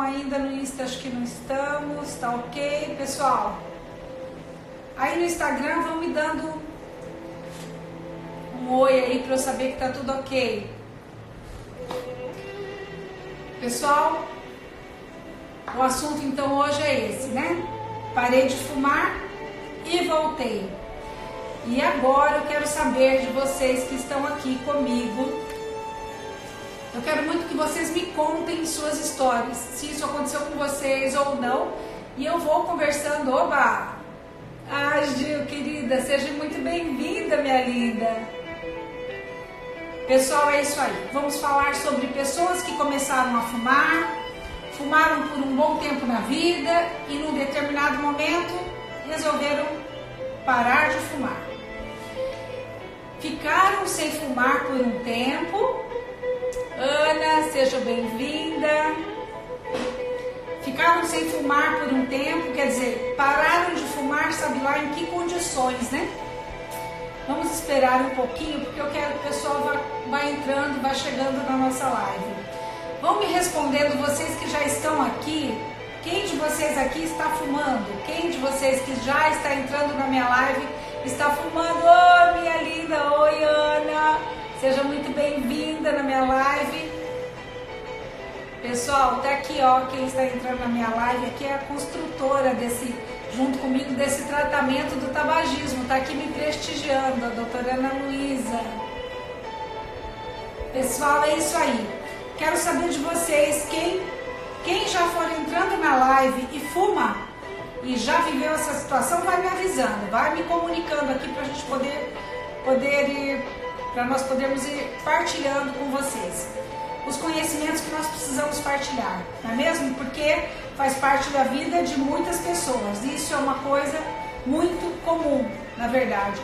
Ainda no Insta acho que não estamos, tá ok, pessoal? Aí no Instagram vão me dando um oi aí para eu saber que tá tudo ok. Pessoal, o assunto então hoje é esse, né? Parei de fumar e voltei. E agora eu quero saber de vocês que estão aqui comigo. Eu quero muito que vocês me contem suas histórias, se isso aconteceu com vocês ou não. E eu vou conversando. Oba! Ah, Gil, querida, seja muito bem-vinda, minha linda. Pessoal, é isso aí. Vamos falar sobre pessoas que começaram a fumar, fumaram por um bom tempo na vida e num determinado momento resolveram parar de fumar. Ficaram sem fumar por um tempo. Ana, seja bem-vinda. Ficaram sem fumar por um tempo, quer dizer, pararam de fumar, sabe lá em que condições, né? Vamos esperar um pouquinho, porque eu quero que o pessoal vá entrando, vá chegando na nossa live. Vão me respondendo, vocês que já estão aqui, quem de vocês aqui está fumando? Quem de vocês que já está entrando na minha live está fumando? Oi, minha linda, oi, Ana. Seja muito bem-vinda na minha live. Pessoal, tá aqui, ó, quem está entrando na minha live aqui é a construtora junto comigo desse tratamento do tabagismo. Tá aqui me prestigiando, a doutora Ana Luísa. Pessoal, é isso aí. Quero saber de vocês, quem já for entrando na live e fuma e já viveu essa situação, vai me avisando, vai me comunicando aqui pra gente poder ir, para nós podermos ir partilhando com vocês os conhecimentos que nós precisamos partilhar, não é mesmo? Porque faz parte da vida de muitas pessoas, e isso é uma coisa muito comum, na verdade.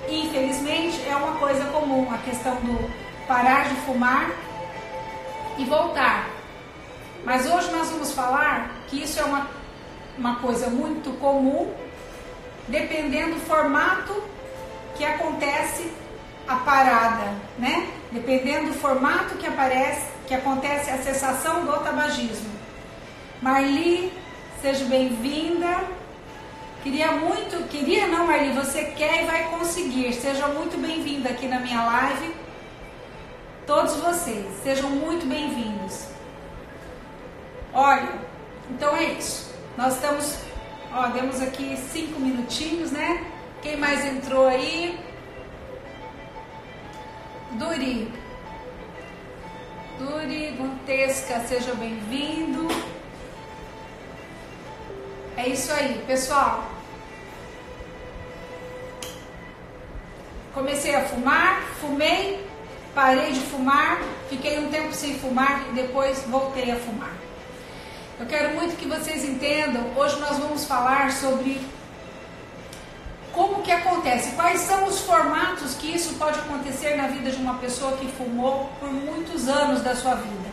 Infelizmente, é uma coisa comum a questão do parar de fumar e voltar. Mas hoje nós vamos falar que isso é uma coisa muito comum, dependendo do formato que acontece a parada, né? Dependendo do formato que acontece a cessação do tabagismo. Marli, seja bem-vinda. Marli, você quer e vai conseguir. Seja muito bem-vinda aqui na minha live. Todos vocês, sejam muito bem-vindos. Olha, então é isso. Nós estamos, demos aqui 5 minutinhos, né? Quem mais entrou aí? Duri Montesca, seja bem-vindo. É isso aí, pessoal. Comecei a fumar, fumei, parei de fumar, fiquei um tempo sem fumar e depois voltei a fumar. Eu quero muito que vocês entendam. Hoje nós vamos falar sobre como que acontece, quais são os formatos que isso pode acontecer na vida de uma pessoa que fumou por muitos anos da sua vida.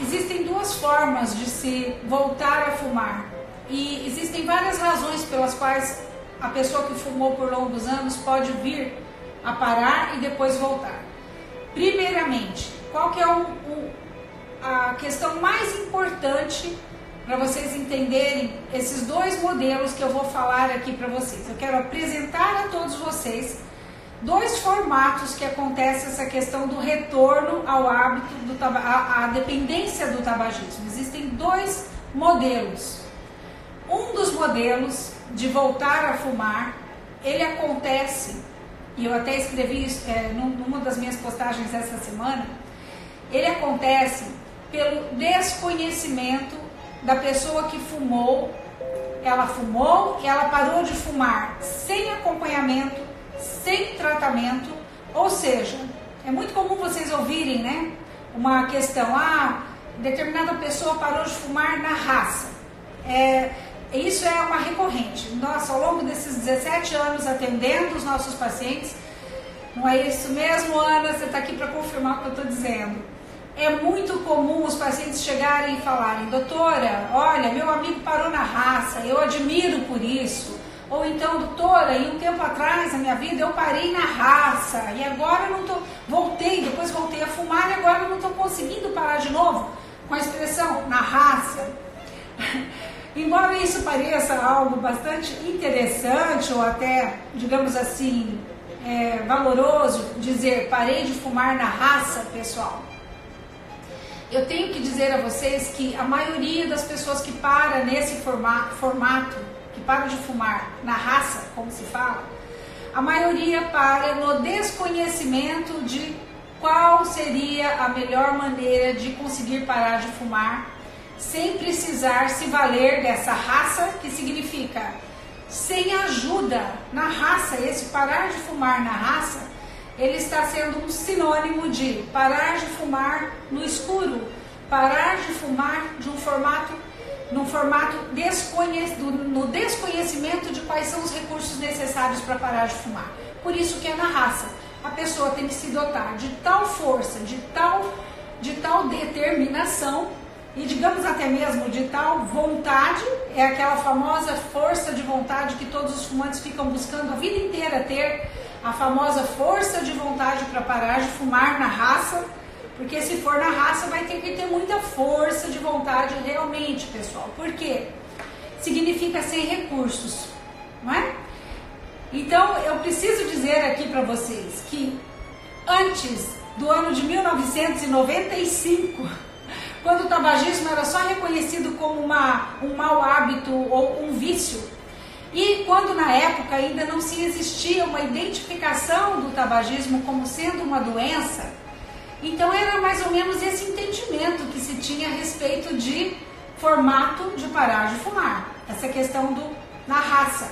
Existem duas formas de se voltar a fumar e existem várias razões pelas quais a pessoa que fumou por longos anos pode vir a parar e depois voltar. Primeiramente, qual que é a questão mais importante para vocês entenderem esses dois modelos que eu vou falar aqui para vocês? Eu quero apresentar a todos vocês dois formatos que acontece essa questão do retorno ao hábito, a dependência do tabagismo. Existem dois modelos. Um dos modelos de voltar a fumar, ele acontece, e eu até escrevi isso numa das minhas postagens essa semana, ele acontece pelo desconhecimento da pessoa que fumou. Ela fumou e ela parou de fumar sem acompanhamento, sem tratamento, ou seja, é muito comum vocês ouvirem, né, uma questão, determinada pessoa parou de fumar na raça. Isso é uma recorrente. Nossa, ao longo desses 17 anos atendendo os nossos pacientes, não é isso mesmo, Ana? Você está aqui para confirmar o que eu estou dizendo. É muito comum os pacientes chegarem e falarem: doutora, olha, meu amigo parou na raça, eu admiro por isso. Ou então, doutora, e um tempo atrás na minha vida eu parei na raça e agora eu não estou depois voltei a fumar e agora eu não estou conseguindo parar de novo, com a expressão na raça. Embora isso pareça algo bastante interessante ou até, digamos assim, valoroso dizer parei de fumar na raça, pessoal, eu tenho que dizer a vocês que a maioria das pessoas que para nesse formato, que para de fumar na raça, como se fala, a maioria para no desconhecimento de qual seria a melhor maneira de conseguir parar de fumar sem precisar se valer dessa raça, que significa sem ajuda. Na raça, esse parar de fumar na raça, ele está sendo um sinônimo de parar de fumar no escuro, parar de fumar de num formato no desconhecimento de quais são os recursos necessários para parar de fumar. Por isso que é na raça. A pessoa tem que se dotar de tal força, de tal determinação e, digamos até mesmo, de tal vontade, é aquela famosa força de vontade que todos os fumantes ficam buscando a vida inteira ter, a famosa força de vontade para parar de fumar na raça, porque se for na raça vai ter que ter muita força de vontade realmente, pessoal. Por quê? Significa sem recursos, não é? Então, eu preciso dizer aqui para vocês que antes do ano de 1995, quando o tabagismo era só reconhecido como um mau hábito ou um vício, e quando na época ainda não se existia uma identificação do tabagismo como sendo uma doença, então era mais ou menos esse entendimento que se tinha a respeito de formato de parar de fumar, essa questão na raça.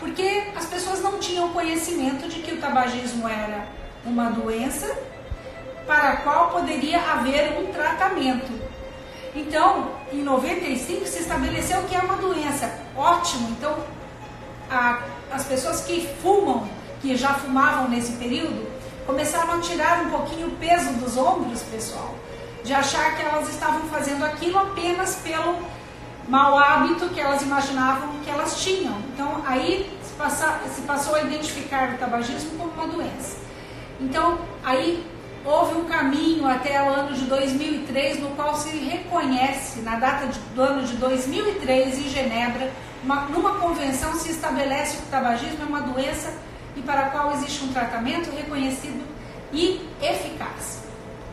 Porque as pessoas não tinham conhecimento de que o tabagismo era uma doença para a qual poderia haver um tratamento. Então, em 95 se estabeleceu que é uma doença. Ótimo! Então, as pessoas que fumam, que já fumavam nesse período, começaram a tirar um pouquinho o peso dos ombros, pessoal, de achar que elas estavam fazendo aquilo apenas pelo mau hábito que elas imaginavam que elas tinham. Então, aí se passou a identificar o tabagismo como uma doença. Então, aí houve um caminho até o ano de 2003, no qual se reconhece, na data do ano de 2003, em Genebra, numa convenção se estabelece que o tabagismo é uma doença e para a qual existe um tratamento reconhecido e eficaz.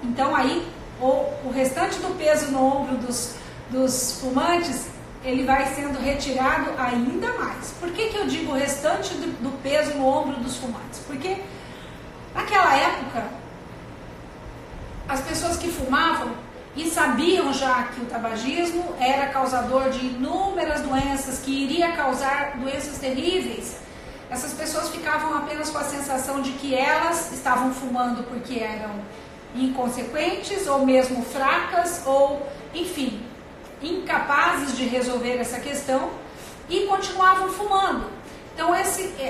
Então, aí, o restante do peso no ombro dos fumantes, ele vai sendo retirado ainda mais. Por que eu digo o restante do peso no ombro dos fumantes? Porque naquela época, as pessoas que fumavam e sabiam já que o tabagismo era causador de inúmeras doenças, que iria causar doenças terríveis, essas pessoas ficavam apenas com a sensação de que elas estavam fumando porque eram inconsequentes ou mesmo fracas ou, enfim, incapazes de resolver essa questão e continuavam fumando. Então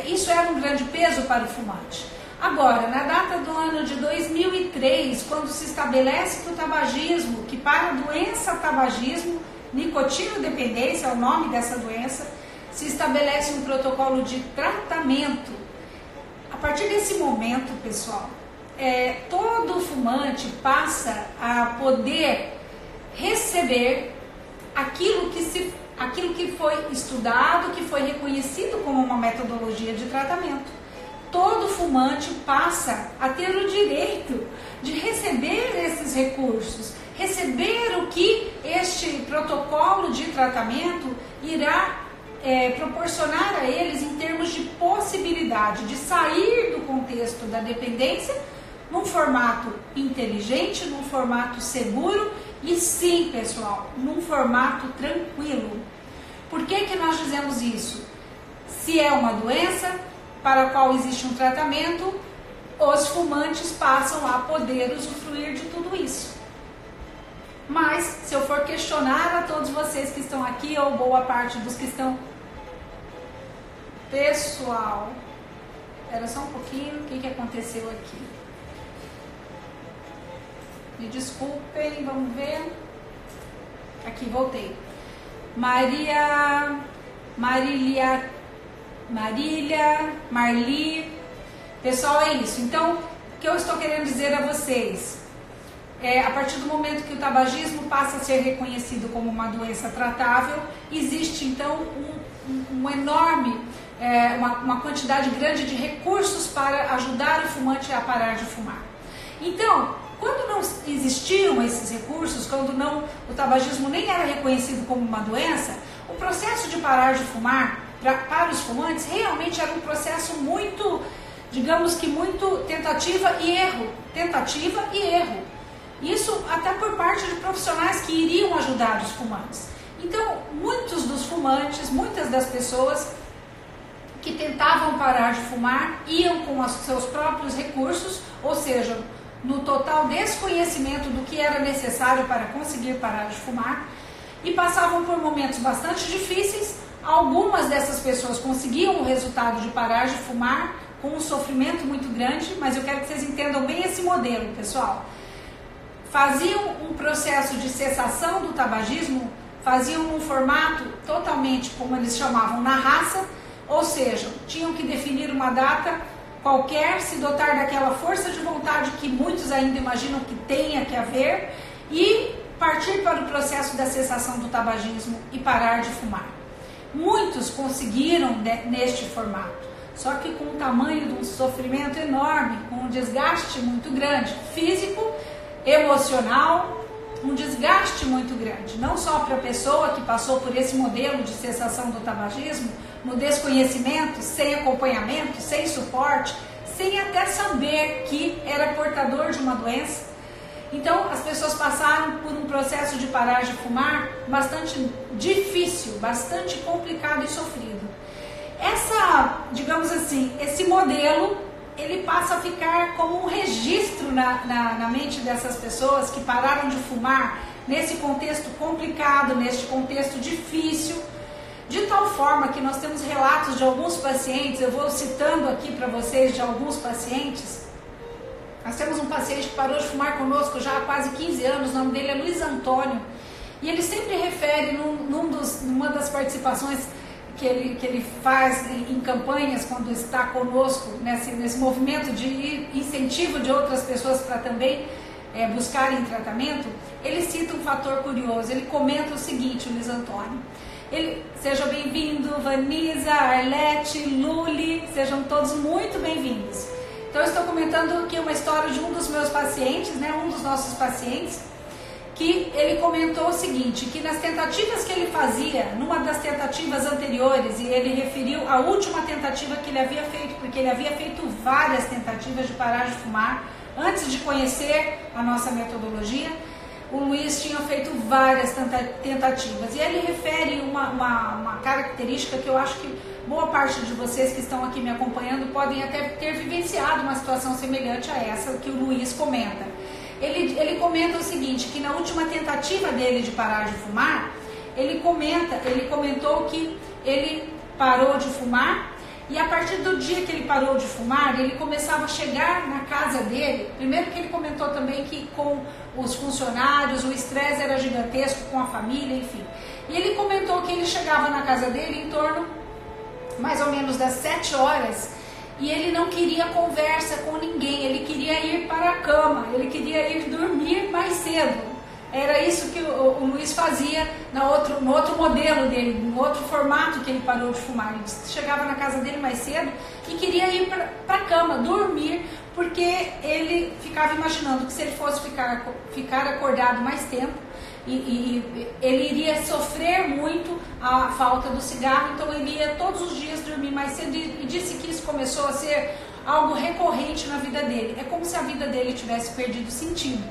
isso era um grande peso para o fumante. Agora, na data do ano de 2003, quando se estabelece que o tabagismo, que para a doença tabagismo, nicotinodependência é o nome dessa doença, se estabelece um protocolo de tratamento. A partir desse momento, pessoal, todo fumante passa a poder receber aquilo que foi estudado, que foi reconhecido como uma metodologia de tratamento. Todo fumante passa a ter o direito de receber esses recursos, receber o que este protocolo de tratamento irá proporcionar a eles em termos de possibilidade de sair do contexto da dependência num formato inteligente, num formato seguro e sim, pessoal, num formato tranquilo. Por que nós dizemos isso? Se é uma doença para a qual existe um tratamento, os fumantes passam a poder usufruir de tudo isso. Mas, se eu for questionar a todos vocês que estão aqui, ou boa parte dos que estão... Pessoal, era só um pouquinho, o que aconteceu aqui? Me desculpem, vamos ver. Aqui, voltei. Marília, Marli. Pessoal, é isso. Então, que eu estou querendo dizer a vocês? A partir do momento que o tabagismo passa a ser reconhecido como uma doença tratável, existe então um enorme, uma quantidade grande de recursos para ajudar o fumante a parar de fumar. Então, quando não existiam esses recursos, quando o tabagismo nem era reconhecido como uma doença, o processo de parar de fumar para os fumantes realmente era um processo muito, digamos que muito tentativa e erro. Isso até por parte de profissionais que iriam ajudar os fumantes. Então, muitos dos fumantes, muitas das pessoas que tentavam parar de fumar iam com os seus próprios recursos, ou seja, no total desconhecimento do que era necessário para conseguir parar de fumar, e passavam por momentos bastante difíceis. Algumas dessas pessoas conseguiam o resultado de parar de fumar com um sofrimento muito grande, mas eu quero que vocês entendam bem esse modelo, pessoal. Faziam um processo de cessação do tabagismo, faziam num formato totalmente, como eles chamavam, na raça, ou seja, tinham que definir uma data qualquer, se dotar daquela força de vontade que muitos ainda imaginam que tenha que haver e partir para o processo da cessação do tabagismo e parar de fumar. Muitos conseguiram neste formato, só que com um tamanho de um sofrimento enorme, com um desgaste muito grande, físico, emocional, um desgaste muito grande, não só para a pessoa que passou por esse modelo de cessação do tabagismo, no desconhecimento, sem acompanhamento, sem suporte, sem até saber que era portador de uma doença. Então, as pessoas passaram por um processo de parar de fumar bastante difícil, bastante complicado e sofrido. Digamos assim, esse modelo, ele passa a ficar como um registro na mente dessas pessoas que pararam de fumar nesse contexto complicado, neste contexto difícil, de tal forma que nós temos relatos de alguns pacientes, eu vou citando aqui para vocês de alguns pacientes. Nós temos um paciente que parou de fumar conosco já há quase 15 anos, o nome dele é Luiz Antônio, e ele sempre refere numa das participações que ele faz em campanhas quando está conosco, nesse movimento de incentivo de outras pessoas para também buscarem tratamento, ele cita um fator curioso, ele comenta o seguinte, o Luiz Antônio, seja bem-vindo, Vanisa, Arlete, Luli, sejam todos muito bem-vindos. Então eu estou comentando aqui uma história de um dos meus pacientes, um dos nossos pacientes, que ele comentou o seguinte, que nas tentativas que ele fazia, numa das tentativas anteriores, e ele referiu a última tentativa que ele havia feito, porque ele havia feito várias tentativas de parar de fumar, antes de conhecer a nossa metodologia, o Luiz tinha feito várias tentativas, e ele refere uma característica que eu acho que boa parte de vocês que estão aqui me acompanhando podem até ter vivenciado uma situação semelhante a essa que o Luiz comenta. Ele comenta o seguinte, que na última tentativa dele de parar de fumar, ele comentou que ele parou de fumar e a partir do dia que ele parou de fumar, ele começava a chegar na casa dele. Primeiro que ele comentou também que com os funcionários o estresse era gigantesco com a família, enfim. E ele comentou que ele chegava na casa dele em torno mais ou menos das 7 horas e ele não queria conversa com ninguém, ele queria ir para a cama, ele queria ir dormir mais cedo. Era isso que o Luiz fazia no outro modelo dele, no outro formato que ele parou de fumar. Ele chegava na casa dele mais cedo e queria ir para a cama, dormir, porque ele ficava imaginando que se ele fosse ficar acordado mais tempo, e ele iria sofrer muito a falta do cigarro, então ele ia todos os dias dormir mais cedo e disse que isso começou a ser algo recorrente na vida dele. É como se a vida dele tivesse perdido sentido.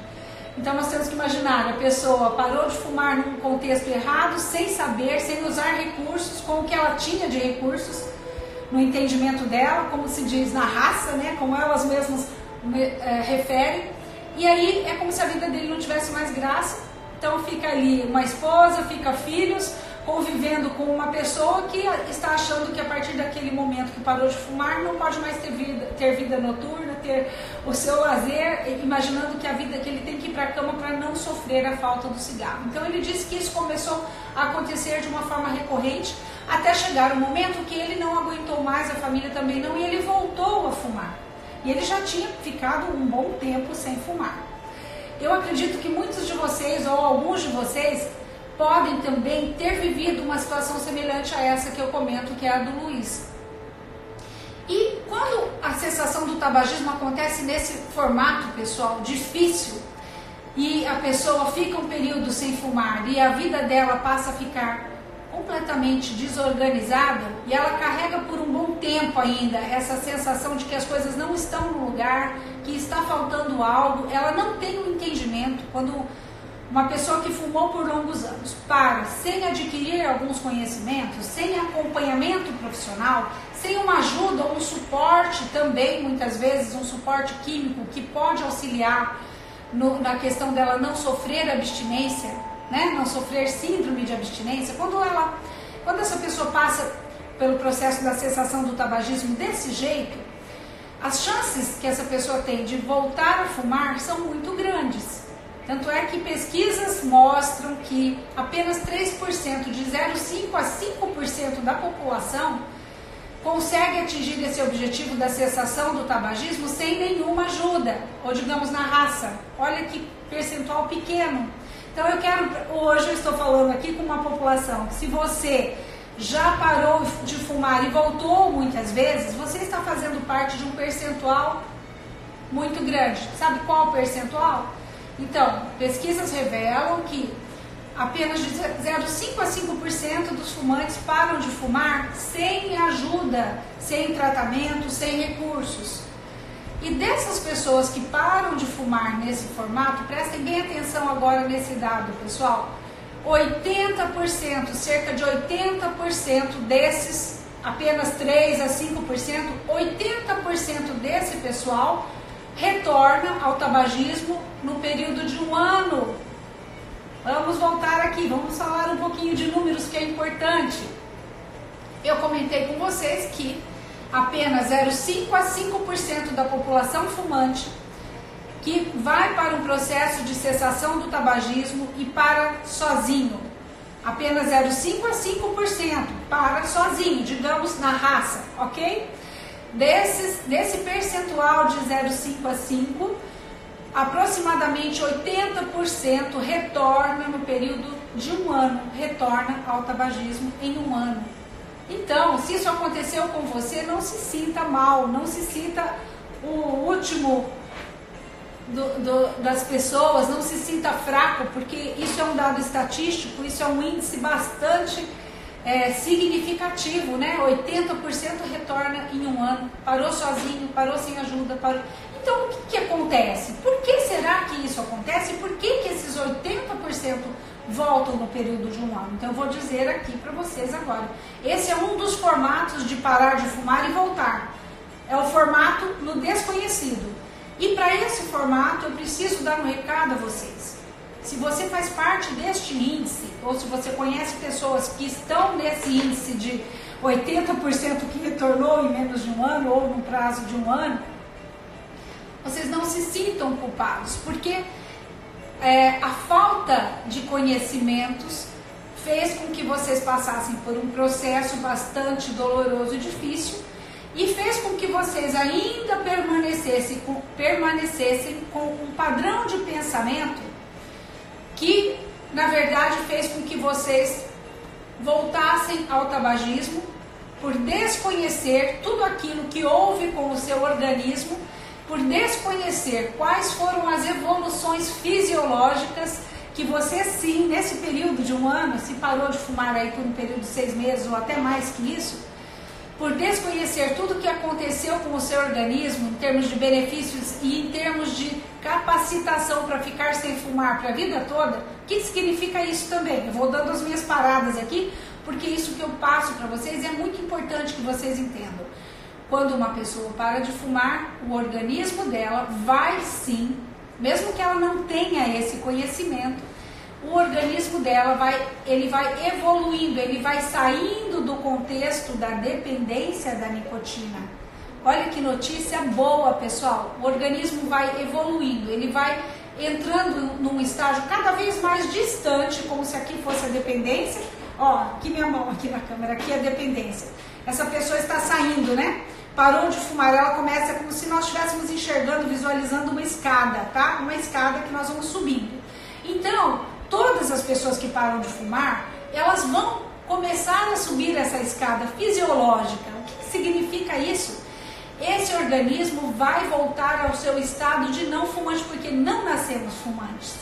Então nós temos que imaginar, a pessoa parou de fumar num contexto errado, sem saber, sem usar recursos, com o que ela tinha de recursos, no entendimento dela, como se diz na raça, como elas mesmas referem, e aí é como se a vida dele não tivesse mais graça. Então fica ali uma esposa, fica filhos, convivendo com uma pessoa que está achando que a partir daquele momento que parou de fumar não pode mais ter vida noturna, ter o seu lazer, imaginando que a vida que ele tem que ir para a cama para não sofrer a falta do cigarro. Então ele disse que isso começou a acontecer de uma forma recorrente, até chegar o momento que ele não aguentou mais, a família também não, e ele voltou a fumar. E ele já tinha ficado um bom tempo sem fumar. Eu acredito que muitos de vocês, ou alguns de vocês, podem também ter vivido uma situação semelhante a essa que eu comento, que é a do Luiz. E quando a cessação do tabagismo acontece nesse formato, pessoal, difícil, e a pessoa fica um período sem fumar e a vida dela passa a ficar completamente desorganizada, e ela carrega por um bom tempo ainda essa sensação de que as coisas não estão no lugar, que está faltando algo, ela não tem um entendimento. Quando uma pessoa que fumou por longos anos para, sem adquirir alguns conhecimentos, sem acompanhamento profissional, sem uma ajuda ou um suporte também, muitas vezes um suporte químico que pode auxiliar na questão dela não sofrer abstinência, né? Não sofrer síndrome de abstinência. Quando essa pessoa passa pelo processo da cessação do tabagismo desse jeito, as chances que essa pessoa tem de voltar a fumar são muito grandes. Tanto é que pesquisas mostram que apenas 3%, de 0,5% a 5% da população consegue atingir esse objetivo da cessação do tabagismo sem nenhuma ajuda, ou digamos na raça. Olha que percentual pequeno. Então hoje eu estou falando aqui com uma população que, se você já parou de fumar e voltou muitas vezes, você está fazendo parte de um percentual muito grande. Sabe qual o percentual? Então, pesquisas revelam que apenas de 0,5% a 5% dos fumantes param de fumar sem ajuda, sem tratamento, sem recursos. E dessas pessoas que param de fumar nesse formato, prestem bem atenção agora nesse dado, pessoal, 80%, cerca de 80% desses, apenas 3% a 5%, 80% desse pessoal retorna ao tabagismo no período de 1 ano. Vamos voltar aqui, vamos falar um pouquinho de números, que é importante. Eu comentei com vocês que apenas 0,5% a 5% da população fumante que vai para um processo de cessação do tabagismo e para sozinho. Apenas 0,5% a 5% para sozinho, digamos na raça, ok? Desse percentual de 0,5% a 5%, aproximadamente 80% retorna no período de 1 ano, retorna ao tabagismo em 1 ano. Então, se isso aconteceu com você, não se sinta mal, não se sinta o último das pessoas, não se sinta fraco, porque isso é um dado estatístico, isso é um índice bastante significativo, né? 80% retorna em 1 ano, parou sozinho, parou sem ajuda, parou. Então, o que acontece? Por que será que isso acontece? Por que esses 80% voltam no período de 1 ano? Então, eu vou dizer aqui para vocês agora. Esse é um dos formatos de parar de fumar e voltar. É o formato no desconhecido. E para esse formato, eu preciso dar um recado a vocês. Se você faz parte deste índice, ou se você conhece pessoas que estão nesse índice de 80% que retornou em menos de 1 ano, ou no prazo de 1 ano, vocês não se sintam culpados, porque a falta de conhecimentos fez com que vocês passassem por um processo bastante doloroso e difícil, e fez com que vocês ainda permanecessem com um padrão de pensamento que, na verdade, fez com que vocês voltassem ao tabagismo por desconhecer tudo aquilo que houve com o seu organismo, por desconhecer quais foram as evoluções fisiológicas que você, sim, nesse período de 1 ano, se parou de fumar aí por um período de 6 meses ou até mais que isso, por desconhecer tudo o que aconteceu com o seu organismo em termos de benefícios e em termos de capacitação para ficar sem fumar para a vida toda. O que significa isso também? Eu vou dando as minhas paradas aqui, porque isso que eu passo para vocês é muito importante que vocês entendam. Quando uma pessoa para de fumar, o organismo dela vai sim, mesmo que ela não tenha esse conhecimento, o organismo dela vai evoluindo, ele vai saindo do contexto da dependência da nicotina. Olha que notícia boa, pessoal. O organismo vai evoluindo, ele vai entrando num estágio cada vez mais distante, como se aqui fosse a dependência. Ó, aqui minha mão, aqui na câmera, aqui é a dependência. Essa pessoa está saindo, né? parou de fumar, ela começa como se nós estivéssemos enxergando, visualizando uma escada, tá? Uma escada que nós vamos subindo. Então, todas as pessoas que param de fumar, elas vão começar a subir essa escada fisiológica. O que significa isso? Esse organismo vai voltar ao seu estado de não fumante, porque não nascemos fumantes.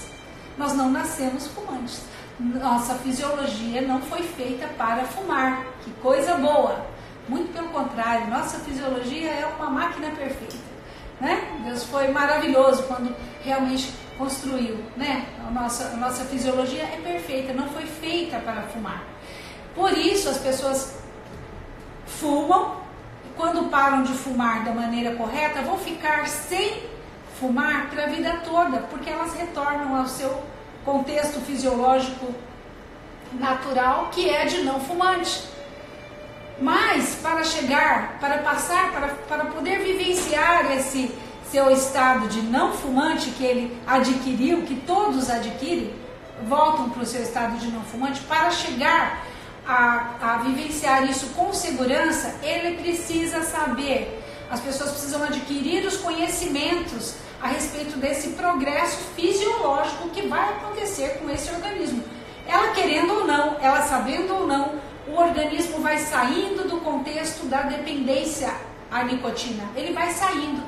Nós não nascemos fumantes. Nossa fisiologia não foi feita para fumar. Que coisa boa! Muito pelo contrário, nossa fisiologia é uma máquina perfeita, né? Deus foi maravilhoso quando realmente construiu, né? A nossa fisiologia é perfeita, não foi feita para fumar. Por isso as pessoas fumam e quando param de fumar da maneira correta, vão ficar sem fumar para a vida toda, porque elas retornam ao seu contexto fisiológico natural, que é de não fumante. Mas para chegar, para passar, para poder vivenciar esse seu estado de não fumante que ele adquiriu, que todos adquirem, voltam para o seu estado de não fumante, para chegar a vivenciar isso com segurança, ele precisa saber, as pessoas precisam adquirir os conhecimentos a respeito desse progresso fisiológico que vai acontecer com esse organismo. Ela querendo ou não, ela sabendo ou não, o organismo vai saindo do contexto da dependência à nicotina. Ele vai saindo.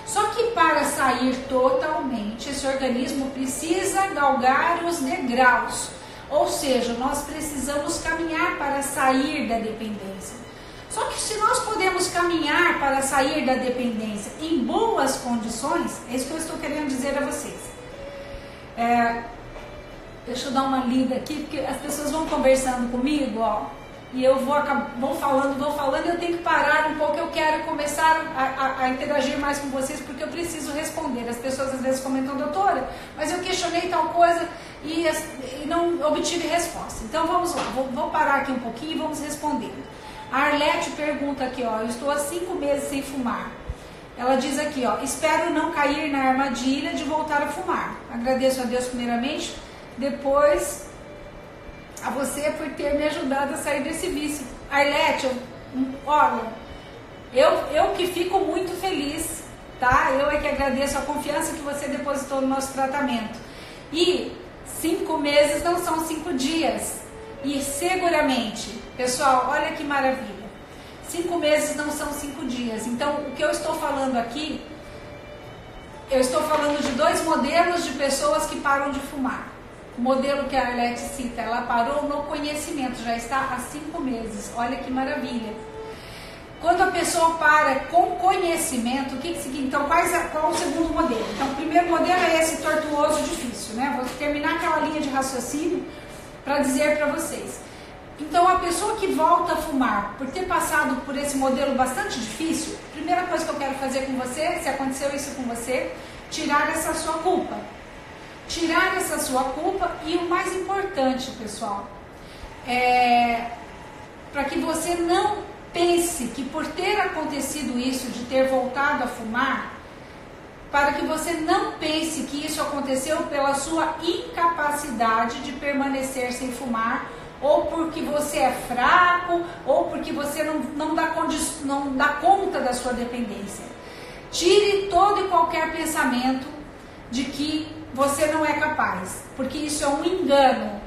Só que para sair totalmente, esse organismo precisa galgar os degraus. Ou seja, nós precisamos caminhar para sair da dependência. Só que se nós podemos caminhar para sair da dependência em boas condições, é isso que eu estou querendo dizer a vocês. Deixa eu dar uma lida aqui, porque as pessoas vão conversando comigo, ó, e eu vou falando, eu tenho que parar um pouco, eu quero começar a interagir mais com vocês, porque eu preciso responder. As pessoas às vezes comentam, doutora, mas eu questionei tal coisa e não obtive resposta. Então vamos lá, vou parar aqui um pouquinho e vamos respondendo. A Arlete pergunta aqui, ó, eu estou há 5 meses sem fumar. Ela diz aqui, ó, espero não cair na armadilha de voltar a fumar. Agradeço a Deus primeiramente, depois a você por ter me ajudado a sair desse vício. Arlete, olha, eu que fico muito feliz, tá? Eu é que agradeço a confiança que você depositou no nosso tratamento. E 5 meses não são 5 dias. E seguramente, pessoal, olha que maravilha. 5 meses não são 5 dias. Então, o que eu estou falando aqui, eu estou falando de 2 modelos de pessoas que param de fumar. O modelo que a Arlete cita, ela parou no conhecimento, já está há 5 meses. Olha que maravilha. Quando a pessoa para com conhecimento, o que significa? Então, qual o segundo modelo? Então, o primeiro modelo é esse tortuoso difícil, né? Vou terminar aquela linha de raciocínio para dizer para vocês. Então, a pessoa que volta a fumar, por ter passado por esse modelo bastante difícil, a primeira coisa que eu quero fazer com você, se aconteceu isso com você, tirar essa sua culpa. Tirar essa sua culpa e o mais importante, pessoal, para que você não pense que por ter acontecido isso, de ter voltado a fumar, para que você não pense que isso aconteceu pela sua incapacidade de permanecer sem fumar, ou porque você é fraco, ou porque você não dá conta da sua dependência. Tire todo e qualquer pensamento de que você não é capaz, porque isso é um engano,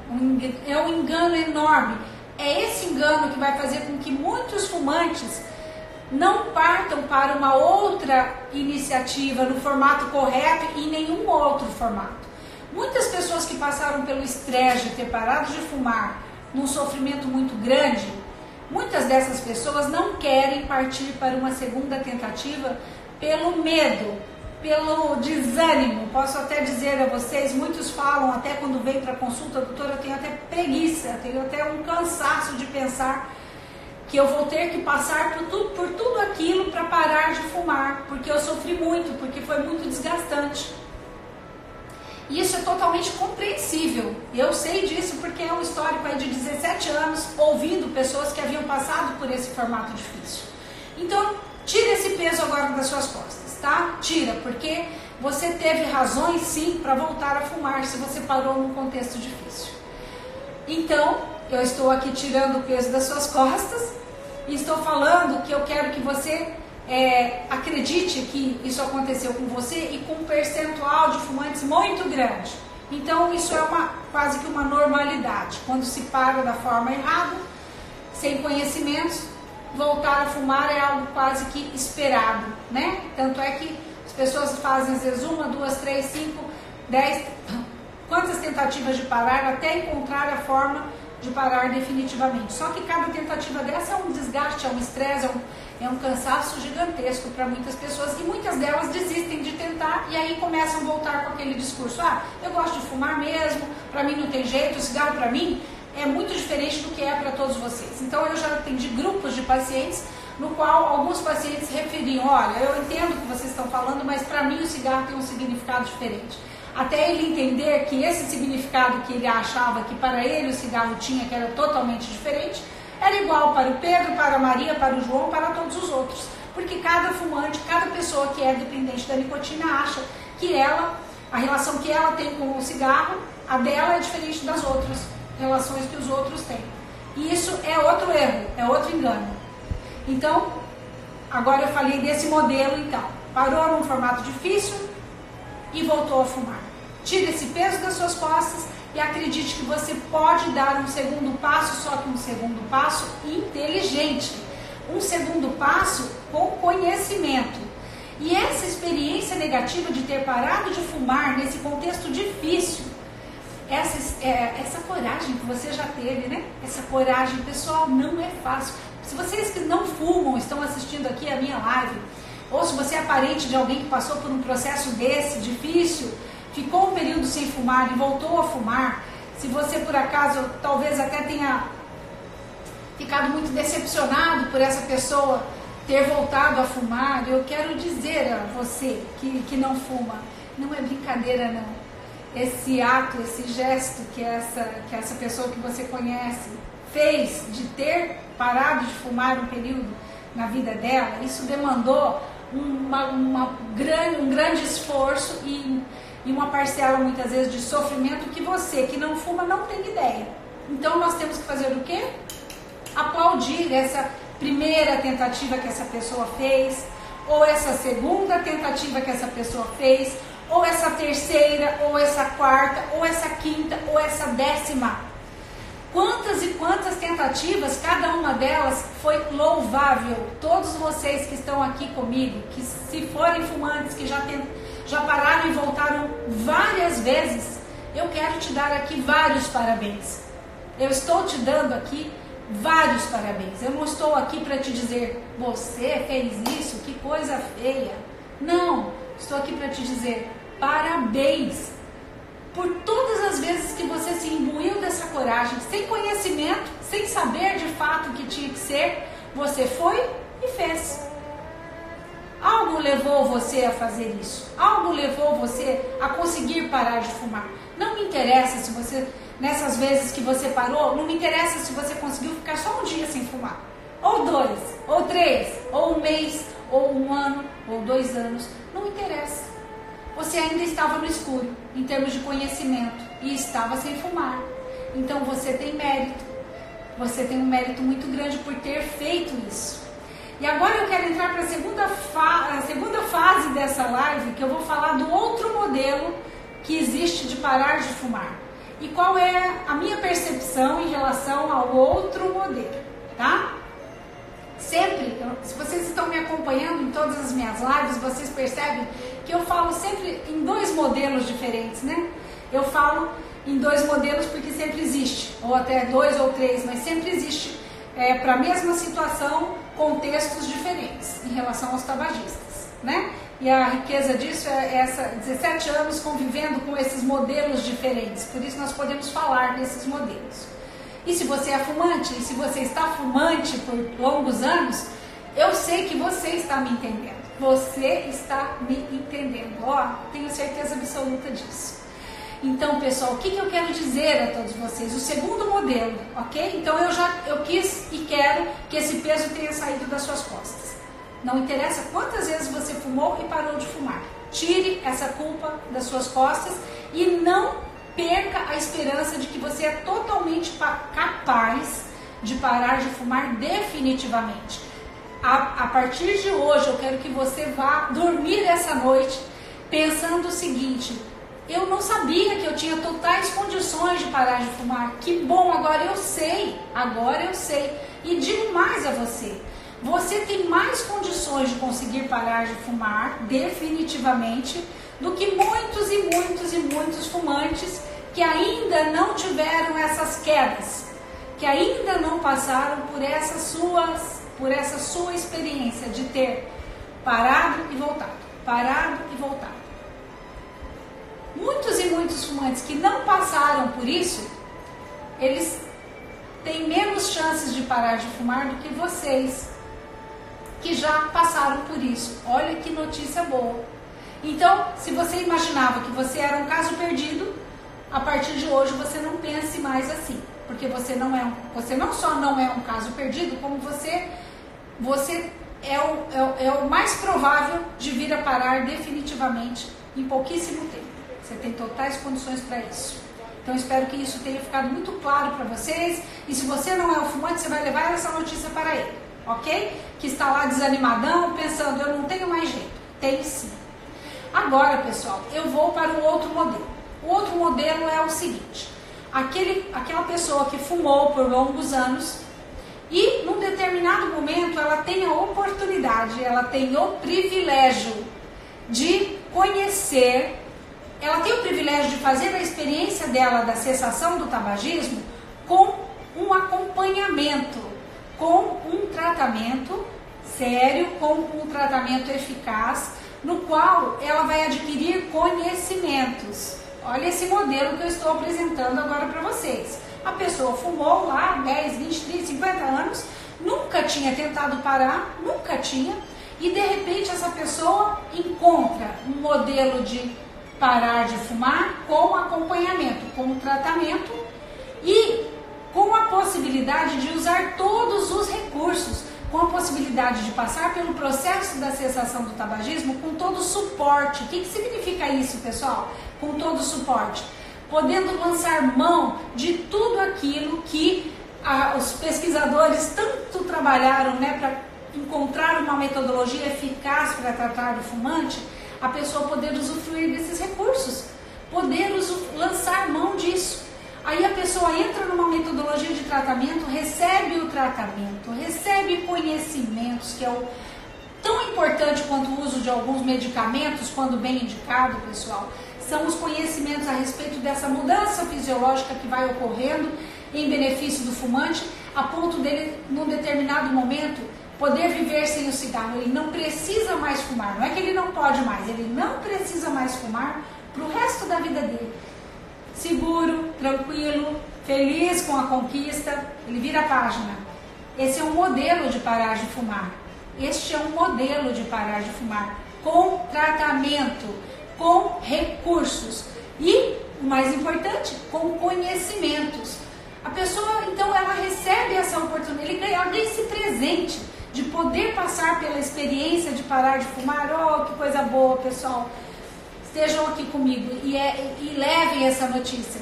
é um engano enorme. É esse engano que vai fazer com que muitos fumantes não partam para uma outra iniciativa no formato correto e em nenhum outro formato. Muitas pessoas que passaram pelo estresse de ter parado de fumar num sofrimento muito grande, muitas dessas pessoas não querem partir para uma segunda tentativa pelo medo, pelo desânimo. Posso até dizer a vocês, muitos falam até quando vem para consulta, doutora, eu tenho até preguiça, tenho até um cansaço de pensar que eu vou ter que passar por tudo aquilo para parar de fumar, porque eu sofri muito, porque foi muito desgastante. E isso é totalmente compreensível. Eu sei disso porque é um histórico aí de 17 anos, ouvindo pessoas que haviam passado por esse formato difícil. Então, tira esse peso agora das suas costas, tá? Tira, porque você teve razões sim para voltar a fumar se você parou num contexto difícil. Então, eu estou aqui tirando o peso das suas costas e estou falando que eu quero que você acredite que isso aconteceu com você e com um percentual de fumantes muito grande. Então isso é quase que uma normalidade. Quando se para da forma errada, sem conhecimentos, voltar a fumar é algo quase que esperado, né? Tanto é que as pessoas fazem às vezes 1, 2, 3, 5, 10, quantas tentativas de parar até encontrar a forma de parar definitivamente. Só que cada tentativa dessa é um desgaste, é um estresse, é um cansaço gigantesco para muitas pessoas, e muitas delas desistem de tentar e aí começam a voltar com aquele discurso: eu gosto de fumar mesmo, para mim não tem jeito, o cigarro para mim é muito diferente do que é para todos vocês. Então eu já atendi grupos de pacientes no qual alguns pacientes referiam: olha, eu entendo o que vocês estão falando, mas para mim o cigarro tem um significado diferente. Até ele entender que esse significado que ele achava que para ele o cigarro tinha, que era totalmente diferente, era igual para o Pedro, para a Maria, para o João, para todos os outros. Porque cada fumante, cada pessoa que é dependente da nicotina acha que a relação que ela tem com o cigarro, a dela é diferente das outras relações que os outros têm. E isso é outro erro, é outro engano. Então, agora eu falei desse modelo, então. Parou num formato difícil e voltou a fumar. Tire esse peso das suas costas e acredite que você pode dar um segundo passo, só que um segundo passo inteligente. Um segundo passo com conhecimento. E essa experiência negativa de ter parado de fumar nesse contexto difícil, essa coragem que você já teve, né? Essa coragem, pessoal, não é fácil. Se vocês que não fumam estão assistindo aqui a minha live, ou se você é parente de alguém que passou por um processo desse difícil, ficou um período sem fumar e voltou a fumar, se você por acaso talvez até tenha ficado muito decepcionado por essa pessoa ter voltado a fumar, eu quero dizer a você que não fuma, não é brincadeira não. Esse ato, esse gesto que essa pessoa que você conhece fez de ter parado de fumar um período na vida dela, isso demandou um grande esforço e uma parcela muitas vezes de sofrimento que você que não fuma não tem ideia. Então nós temos que fazer o quê? Aplaudir essa primeira tentativa que essa pessoa fez, ou essa segunda tentativa que essa pessoa fez, ou essa terceira, ou essa quarta, ou essa quinta, ou essa 10ª. Quantas e quantas tentativas, cada uma delas foi louvável. Todos vocês que estão aqui comigo, que se forem fumantes, que já pararam e voltaram várias vezes, eu quero te dar aqui vários parabéns. Eu estou te dando aqui vários parabéns. Eu não estou aqui para te dizer: você fez isso, que coisa feia. Não, estou aqui para te dizer parabéns por todas as vezes que você se imbuiu dessa coragem, sem conhecimento, sem saber de fato o que tinha que ser, você foi e fez. Algo levou você a fazer isso, algo levou você a conseguir parar de fumar. Não me interessa se você, nessas vezes que você parou, não me interessa se você conseguiu ficar só um dia sem fumar, ou 2, ou 3, ou um mês, ou um ano, ou 2 anos, não interessa. Você ainda estava no escuro, em termos de conhecimento, e estava sem fumar. Então você tem mérito. Você tem um mérito muito grande por ter feito isso. E agora eu quero entrar para a segunda fase dessa live, que eu vou falar do outro modelo que existe de parar de fumar. E qual é a minha percepção em relação ao outro modelo, tá? Sempre, se vocês estão me acompanhando em todas as minhas lives, vocês percebem que eu falo sempre em 2 modelos diferentes, né? Eu falo em 2 modelos porque sempre existe, ou até 2 ou 3, mas sempre existe para a mesma situação, contextos diferentes em relação aos tabagistas, né? E a riqueza disso é essa 17 anos convivendo com esses modelos diferentes, por isso nós podemos falar desses modelos. E se você é fumante, e se você está fumante por longos anos, eu sei que você está me entendendo. Você está me entendendo. Tenho certeza absoluta disso. Então, pessoal, o que eu quero dizer a todos vocês? O segundo modelo, ok? Então, eu quis e quero que esse peso tenha saído das suas costas. Não interessa quantas vezes você fumou e parou de fumar. Tire essa culpa das suas costas e não perca a esperança de que você é totalmente capaz de parar de fumar definitivamente. a partir de hoje eu quero que você vá dormir essa noite pensando o seguinte: eu não sabia que eu tinha totais condições de parar de fumar. Que bom, agora eu sei. E digo mais a você: você tem mais condições de conseguir parar de fumar, definitivamente, do que muitos e muitos e muitos fumantes que ainda não tiveram essas quedas, que ainda não passaram por essa sua experiência de ter parado e voltado. Muitos e muitos fumantes que não passaram por isso, eles têm menos chances de parar de fumar do que vocês, que já passaram por isso. Olha que notícia boa. Então, se você imaginava que você era um caso perdido, a partir de hoje você não pense mais assim, porque você não só não é um caso perdido, como você é o mais provável de vir a parar definitivamente em pouquíssimo tempo. Você tem totais condições para isso. Então espero que isso tenha ficado muito claro para vocês. E se você não é um fumante, você vai levar essa notícia para ele, ok? Que está lá desanimadão, pensando, eu não tenho mais jeito. Tem sim. Agora, pessoal, eu vou para o outro modelo. O outro modelo é o seguinte: aquela pessoa que fumou por longos anos e num determinado momento ela tem a oportunidade, ela tem o privilégio de conhecer, ela tem o privilégio de fazer a experiência dela da cessação do tabagismo com um acompanhamento, com um tratamento sério, com um tratamento eficaz, no qual ela vai adquirir conhecimentos. Olha esse modelo que eu estou apresentando agora para vocês. A pessoa fumou lá 10, 20, 30, 50 anos, nunca tinha tentado parar, e de repente essa pessoa encontra um modelo de parar de fumar com acompanhamento, com tratamento e com a possibilidade de usar todos os recursos, com a possibilidade de passar pelo processo da cessação do tabagismo com todo o suporte. O que significa isso, pessoal? Com todo o suporte. Podendo lançar mão de tudo aquilo que os pesquisadores tanto trabalharam, né, para encontrar uma metodologia eficaz para tratar do fumante, a pessoa poder usufruir desses recursos, poder lançar mão disso. Aí a pessoa entra numa metodologia de tratamento, recebe o tratamento, recebe conhecimentos, que é tão importante quanto o uso de alguns medicamentos, quando bem indicado, pessoal. São os conhecimentos a respeito dessa mudança fisiológica que vai ocorrendo em benefício do fumante, a ponto dele, num determinado momento, poder viver sem o cigarro. Ele não precisa mais fumar, não é que ele não pode mais, ele não precisa mais fumar para o resto da vida dele. Seguro, tranquilo, feliz com a conquista, ele vira a página. Esse é um modelo de parar de fumar. Este é um modelo de parar de fumar, com tratamento, com recursos e, o mais importante, com conhecimentos. A pessoa, então, ela recebe essa oportunidade, ela ganha esse presente de poder passar pela experiência de parar de fumar. Oh, que coisa boa, pessoal! Estejam aqui comigo e levem essa notícia.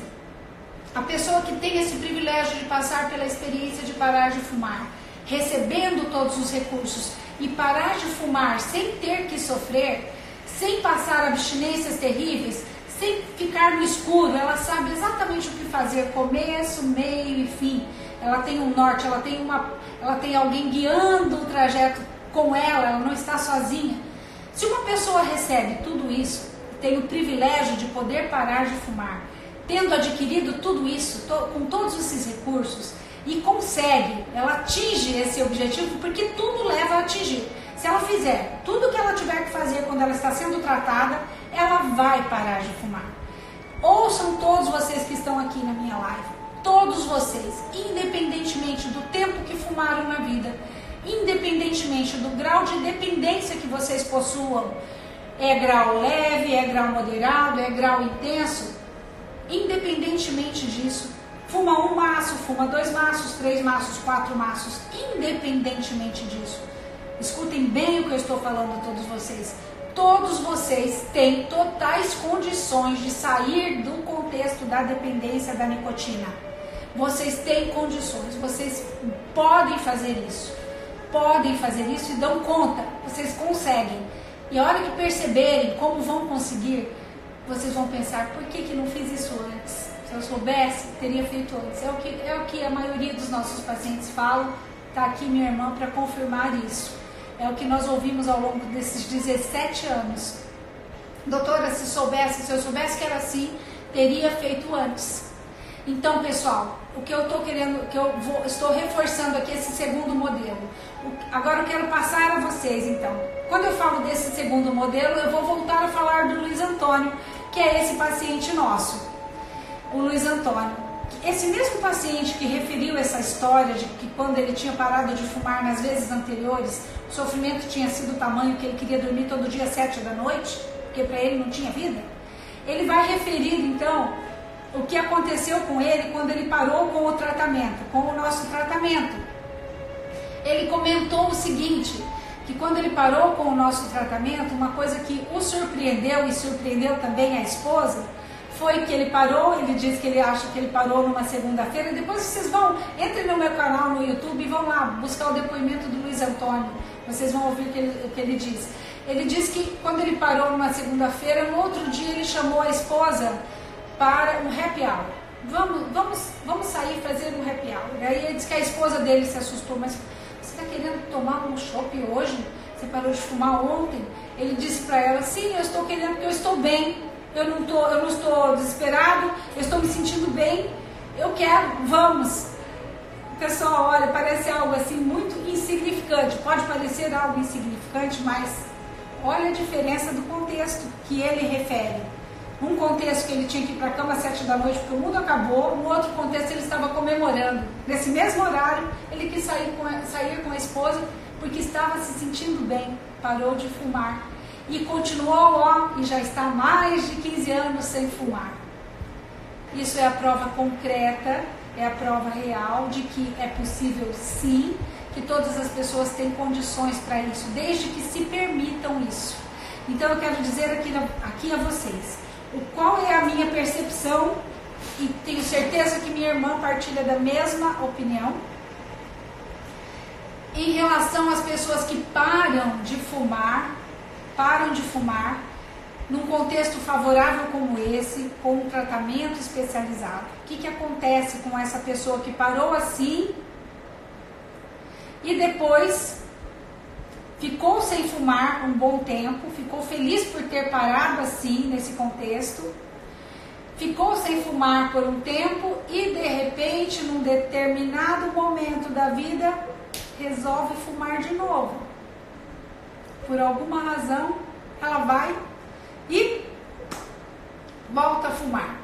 A pessoa que tem esse privilégio de passar pela experiência de parar de fumar, recebendo todos os recursos e parar de fumar sem ter que sofrer, sem passar abstinências terríveis, sem ficar no escuro, ela sabe exatamente o que fazer, começo, meio e fim. Ela tem um norte, ela tem alguém guiando o trajeto com ela não está sozinha. Se uma pessoa recebe tudo isso, tem o privilégio de poder parar de fumar, tendo adquirido tudo isso, com todos esses recursos, e consegue, ela atinge esse objetivo, porque tudo leva a atingir. Se ela fizer tudo o que ela tiver que fazer quando ela está sendo tratada, ela vai parar de fumar. Ouçam todos vocês que estão aqui na minha live, todos vocês, independentemente do tempo que fumaram na vida, independentemente do grau de dependência que vocês possuam, é grau leve, é grau moderado, é grau intenso, independentemente disso, fuma um maço, fuma 2 maços, 3 maços, 4 maços, independentemente disso. Escutem bem o que eu estou falando a todos vocês. Todos vocês têm totais condições de sair do contexto da dependência da nicotina. Vocês têm condições, vocês podem fazer isso. podem fazer isso e dão conta, vocês conseguem. E a hora que perceberem como vão conseguir, vocês vão pensar, por que não fiz isso antes? Se eu soubesse, teria feito antes. É o que a maioria dos nossos pacientes falam. Está aqui minha irmã para confirmar isso. É o que nós ouvimos ao longo desses 17 anos. Doutora, se eu soubesse que era assim, teria feito antes. Então, pessoal, o que eu estou querendo, estou reforçando aqui esse segundo modelo. Agora eu quero passar a vocês, então. Quando eu falo desse segundo modelo, eu vou voltar a falar do Luiz Antônio, que é esse paciente nosso. O Luiz Antônio. Esse mesmo paciente que referiu essa história de que quando ele tinha parado de fumar nas vezes anteriores, o sofrimento tinha sido o tamanho que ele queria dormir todo dia às 7 da noite, porque para ele não tinha vida. Ele vai referir, então, o que aconteceu com ele quando ele parou com o tratamento, com o nosso tratamento. Ele comentou o seguinte, que quando ele parou com o nosso tratamento, uma coisa que o surpreendeu e surpreendeu também a esposa, foi que ele parou, ele disse que ele acha que ele parou numa segunda-feira. Depois vocês entrem no meu canal no YouTube e vão lá buscar o depoimento do Luiz Antônio. Vocês vão ouvir o que ele disse. Ele disse que quando ele parou numa segunda-feira, no outro dia ele chamou a esposa para um happy hour. Vamos sair e fazer um happy hour. Aí ele disse que a esposa dele se assustou, mas você está querendo tomar um chopp hoje? Você parou de fumar ontem? Ele disse para ela, sim, eu estou querendo porque eu estou bem. Eu não estou desesperado, eu estou me sentindo bem, eu quero, vamos. Pessoal, olha, parece algo assim muito insignificante, pode parecer algo insignificante, mas olha a diferença do contexto que ele refere. Um contexto que ele tinha que ir para a cama às 7 da noite porque o mundo acabou, no outro contexto ele estava comemorando. Nesse mesmo horário, ele quis sair com a esposa porque estava se sentindo bem, parou de fumar. E continuou, e já está há mais de 15 anos sem fumar. Isso é a prova concreta, é a prova real de que é possível sim, que todas as pessoas têm condições para isso, desde que se permitam isso. Então eu quero dizer aqui a vocês, qual é a minha percepção, e tenho certeza que minha irmã partilha da mesma opinião, em relação às pessoas que param de fumar num contexto favorável como esse, com um tratamento especializado. O que acontece com essa pessoa que parou assim e depois ficou sem fumar um bom tempo, ficou feliz por ter parado assim nesse contexto, ficou sem fumar por um tempo e de repente, num determinado momento da vida, resolve fumar de novo. Por alguma razão, ela vai e volta a fumar.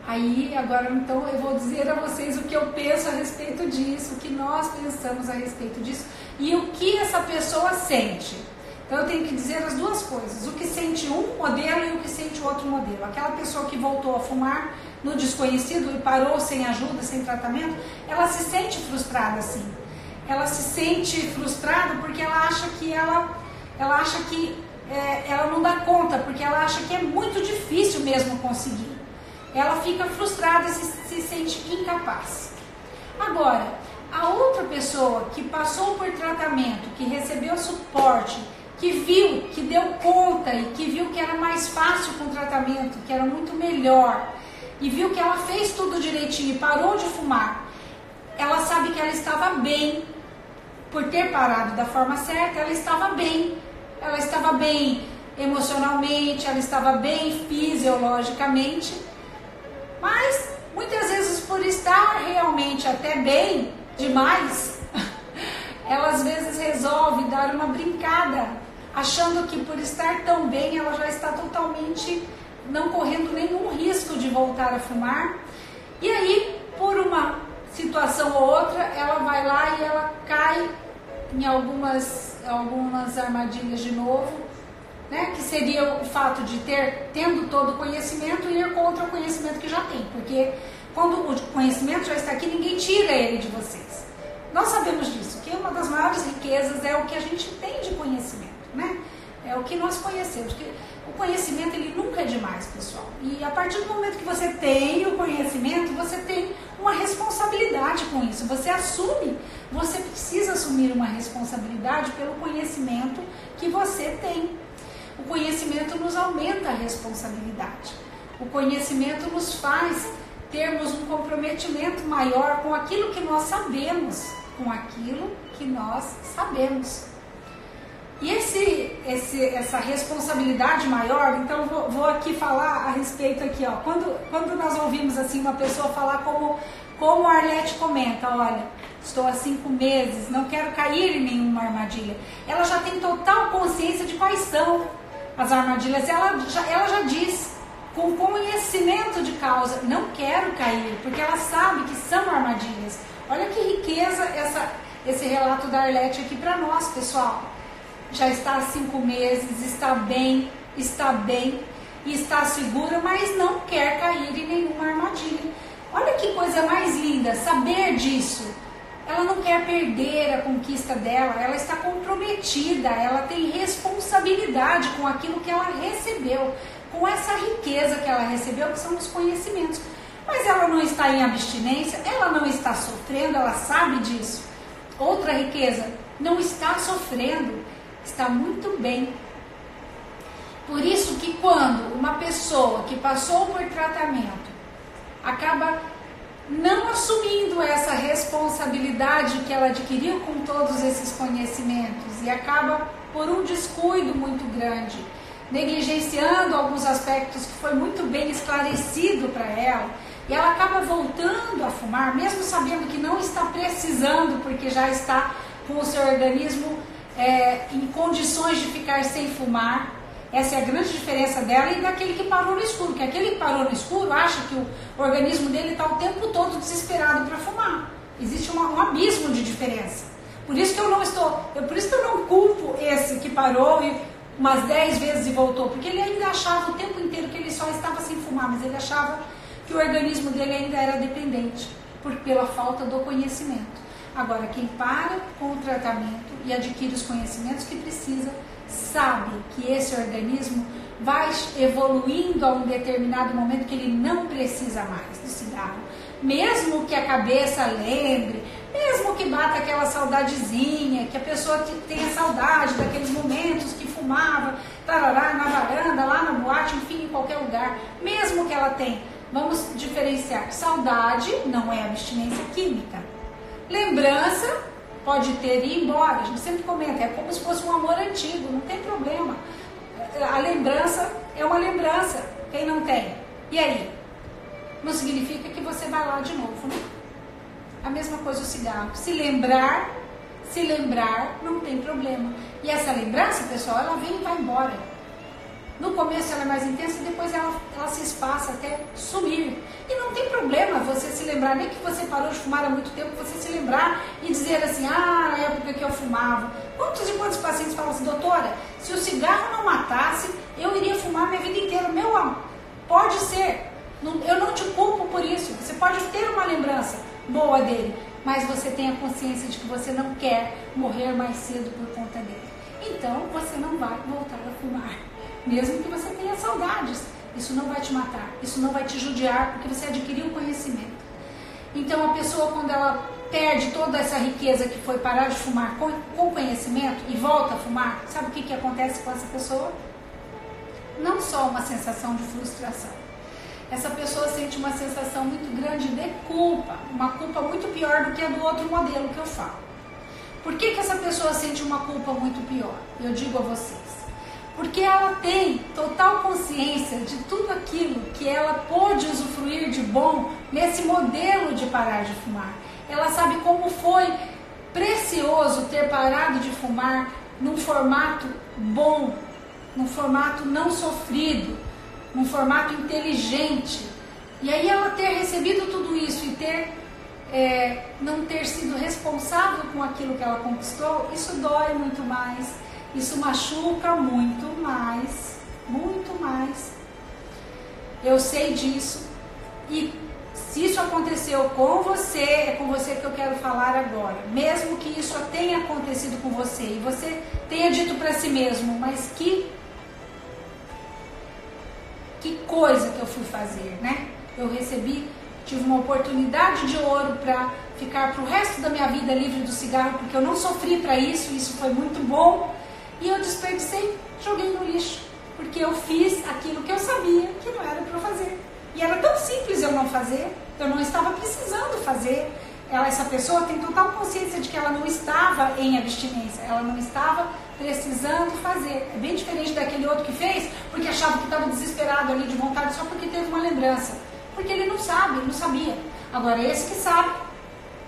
Aí, agora, então, eu vou dizer a vocês o que eu penso a respeito disso, o que nós pensamos a respeito disso e o que essa pessoa sente. Então, eu tenho que dizer as duas coisas, o que sente um modelo e o que sente o outro modelo. Aquela pessoa que voltou a fumar no desconhecido e parou sem ajuda, sem tratamento, ela se sente frustrada, sim. Ela se sente frustrada porque ela acha que ela não dá conta, porque ela acha que é muito difícil mesmo conseguir. Ela fica frustrada e se sente incapaz. Agora, a outra pessoa que passou por tratamento, que recebeu suporte, que viu, que deu conta e que viu que era mais fácil com o tratamento, que era muito melhor, e viu que ela fez tudo direitinho e parou de fumar, ela sabe que ela estava bem. Por ter parado da forma certa, ela estava bem. Ela estava bem emocionalmente, ela estava bem fisiologicamente, mas muitas vezes por estar realmente até bem demais, ela às vezes resolve dar uma brincada, achando que por estar tão bem ela já está totalmente não correndo nenhum risco de voltar a fumar, e aí por uma situação ou outra, ela vai lá e ela cai em algumas armadilhas de novo, né? Que seria o fato de tendo todo o conhecimento e ir contra o conhecimento que já tem, porque quando o conhecimento já está aqui, ninguém tira ele de vocês. Nós sabemos disso, que uma das maiores riquezas é o que a gente tem de conhecimento, né? É o que nós conhecemos, que o conhecimento ele nunca é demais, pessoal. E a partir do momento que você tem o conhecimento, você tem uma responsabilidade com isso. Você assume Você precisa assumir uma responsabilidade pelo conhecimento que você tem. O conhecimento nos aumenta a responsabilidade. O conhecimento nos faz termos um comprometimento maior com aquilo que nós sabemos, E essa responsabilidade maior, então vou aqui falar a respeito aqui, ó. Quando nós ouvimos assim uma pessoa falar como a Arlete comenta, olha, estou há 5 meses, não quero cair em nenhuma armadilha. Ela já tem total consciência de quais são as armadilhas. Ela já diz, com conhecimento de causa, não quero cair, porque ela sabe que são armadilhas. Olha que riqueza esse relato da Arlete aqui para nós, pessoal. Já está há 5 meses, está bem e está segura, mas não quer cair em nenhuma armadilha. Olha que coisa mais linda, saber disso. Ela não quer perder a conquista dela, ela está comprometida, ela tem responsabilidade com aquilo que ela recebeu, com essa riqueza que ela recebeu, que são os conhecimentos. Mas ela não está em abstinência, ela não está sofrendo, ela sabe disso. Outra riqueza, não está sofrendo, está muito bem. Por isso que quando uma pessoa que passou por tratamento acaba não assumindo essa responsabilidade que ela adquiriu com todos esses conhecimentos e acaba por um descuido muito grande, negligenciando alguns aspectos que foi muito bem esclarecido para ela, e ela acaba voltando a fumar, mesmo sabendo que não está precisando, porque já está com o seu organismo em condições de ficar sem fumar. Essa é a grande diferença dela e daquele que parou no escuro, que aquele que parou no escuro acha que o organismo dele está o tempo todo desesperado para fumar. Existe um abismo de diferença. Por isso que eu não culpo esse que parou umas 10 vezes e voltou, porque ele ainda achava o tempo inteiro que ele só estava sem fumar, mas ele achava que o organismo dele ainda era dependente, pela falta do conhecimento. Agora, quem para com o tratamento e adquire os conhecimentos que precisa, sabe que esse organismo vai evoluindo a um determinado momento que ele não precisa mais do cigarro. Mesmo que a cabeça lembre, mesmo que bata aquela saudadezinha, que a pessoa tenha saudade daqueles momentos que fumava, tarará, na varanda, lá na boate, enfim, em qualquer lugar, mesmo que ela tenha, vamos diferenciar. Saudade não é abstinência química. Lembrança pode ter e ir embora, a gente sempre comenta, é como se fosse um amor antigo, não tem problema. A lembrança é uma lembrança, quem não tem? E aí? Não significa que você vai lá de novo, né? A mesma coisa o cigarro. Se lembrar, não tem problema. E essa lembrança, pessoal, ela vem e vai embora. No começo ela é mais intensa e depois ela se espaça até sumir. E não tem problema você se lembrar, nem que você parou de fumar há muito tempo, você se lembrar e dizer assim, na época que eu fumava. Quantos e quantos pacientes falam assim, doutora, se o cigarro não matasse, eu iria fumar minha vida inteira. Meu amor, pode ser. Eu não te culpo por isso. Você pode ter uma lembrança boa dele, mas você tem a consciência de que você não quer morrer mais cedo por conta dele. Então você não vai voltar a fumar. Mesmo que você tenha saudades, isso não vai te matar, isso não vai te judiar, porque você adquiriu conhecimento. Então a pessoa, quando ela perde toda essa riqueza que foi parar de fumar com conhecimento e volta a fumar, sabe o que acontece com essa pessoa? Não só uma sensação de frustração. Essa pessoa sente uma sensação muito grande de culpa, uma culpa muito pior do que a do outro modelo que eu falo. Por que essa pessoa sente uma culpa muito pior? Eu digo a vocês. Porque ela tem total consciência de tudo aquilo que ela pôde usufruir de bom nesse modelo de parar de fumar. Ela sabe como foi precioso ter parado de fumar num formato bom, num formato não sofrido, num formato inteligente. E aí ela ter recebido tudo isso e não ter sido responsável com aquilo que ela conquistou, isso dói muito mais. Isso machuca muito mais, muito mais. Eu sei disso. E se isso aconteceu com você, é com você que eu quero falar agora. Mesmo que isso tenha acontecido com você e você tenha dito para si mesmo, mas que coisa que eu fui fazer, né? Eu recebi tive uma oportunidade de ouro para ficar para o resto da minha vida livre do cigarro, porque eu não sofri para isso, isso foi muito bom, e eu desperdicei, joguei no lixo, porque eu fiz aquilo que eu sabia que não era para fazer. E era tão simples eu não fazer, eu não estava precisando fazer. Essa pessoa tem total consciência de que ela não estava em abstinência, ela não estava precisando fazer. É bem diferente daquele outro que fez, porque achava que estava desesperado ali de vontade só porque teve uma lembrança. Porque ele não sabe, ele não sabia. Agora esse que sabe,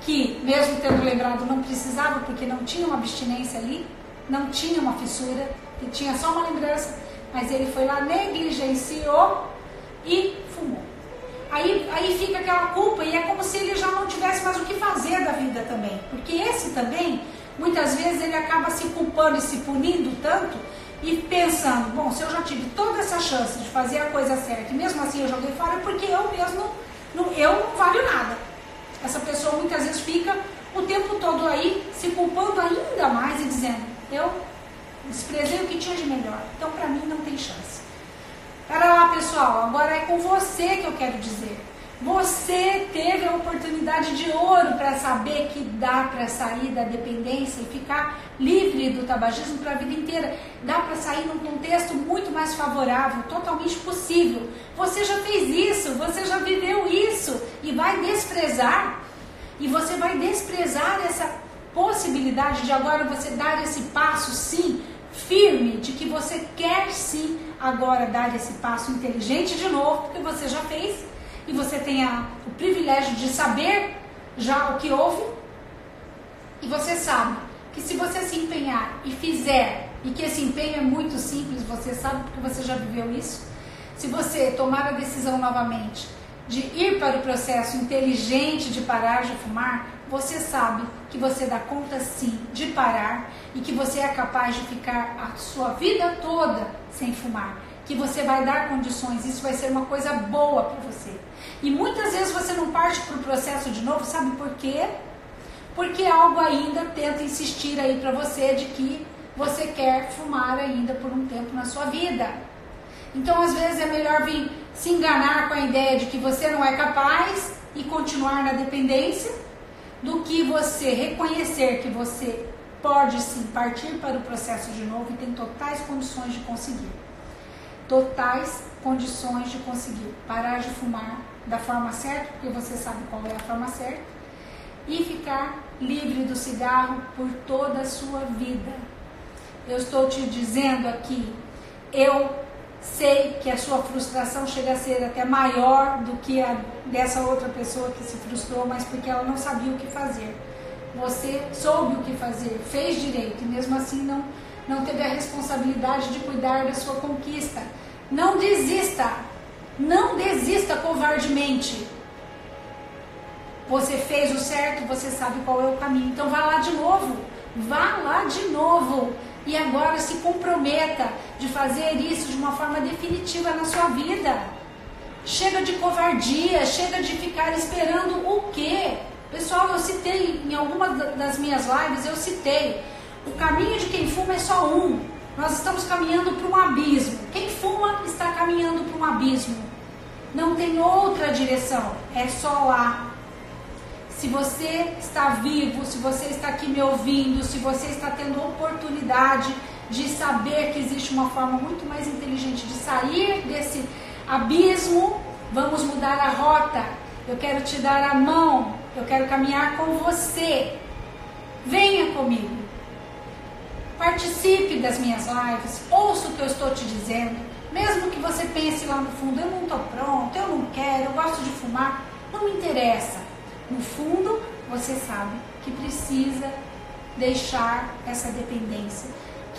que mesmo tendo lembrado não precisava, porque não tinha uma abstinência ali, não tinha uma fissura, que tinha só uma lembrança, mas ele foi lá, negligenciou e fumou. Aí fica aquela culpa e é como se ele já não tivesse mais o que fazer da vida também. Porque esse também, muitas vezes ele acaba se culpando e se punindo tanto e pensando, bom, se eu já tive toda essa chance de fazer a coisa certa e mesmo assim eu joguei fora, é porque eu mesmo não valho nada. Essa pessoa muitas vezes fica o tempo todo aí se culpando ainda mais e dizendo, eu desprezei o que tinha de melhor, então para mim não tem chance. Pera lá, pessoal, agora é com você que eu quero dizer. Você teve a oportunidade de ouro para saber que dá para sair da dependência e ficar livre do tabagismo para a vida inteira. Dá para sair num contexto muito mais favorável, totalmente possível. Você já fez isso, você já viveu isso e vai desprezar. E você vai desprezar essa possibilidade de agora você dar esse passo, sim, firme, de que você quer sim agora dar esse passo inteligente de novo, porque você já fez e você tem o privilégio de saber já o que houve e você sabe que se você se empenhar e fizer, e que esse empenho é muito simples, você sabe porque você já viveu isso, se você tomar a decisão novamente de ir para o processo inteligente de parar de fumar, você sabe que você dá conta sim de parar e que você é capaz de ficar a sua vida toda sem fumar, que você vai dar condições, isso vai ser uma coisa boa para você. E muitas vezes você não parte para o processo de novo, sabe por quê? Porque algo ainda tenta insistir aí para você de que você quer fumar ainda por um tempo na sua vida. Então às vezes é melhor vir se enganar com a ideia de que você não é capaz e continuar na dependência, do que você reconhecer que você pode sim partir para o processo de novo e tem totais condições de conseguir. Totais condições de conseguir parar de fumar da forma certa, porque você sabe qual é a forma certa, e ficar livre do cigarro por toda a sua vida. Eu estou te dizendo aqui, eu sei que a sua frustração chega a ser até maior do que a dessa outra pessoa que se frustrou, mas porque ela não sabia o que fazer. Você soube o que fazer, fez direito e mesmo assim não teve a responsabilidade de cuidar da sua conquista. Não desista covardemente. Você fez o certo, você sabe qual é o caminho, então vá lá de novo. E agora se comprometa de fazer isso de uma forma definitiva na sua vida. Chega de covardia, chega de ficar esperando o quê? Pessoal, eu citei em algumas das minhas lives, eu citei, o caminho de quem fuma é só um. Nós estamos caminhando para um abismo. Quem fuma está caminhando para um abismo. Não tem outra direção, é só lá. Se você está vivo, se você está aqui me ouvindo, se você está tendo oportunidade de saber que existe uma forma muito mais inteligente de sair desse abismo, vamos mudar a rota. Eu quero te dar a mão, eu quero caminhar com você. Venha comigo. Participe das minhas lives, ouça o que eu estou te dizendo. Mesmo que você pense lá no fundo, eu não estou pronto, eu não quero, eu gosto de fumar, não me interessa. No fundo, você sabe que precisa deixar essa dependência,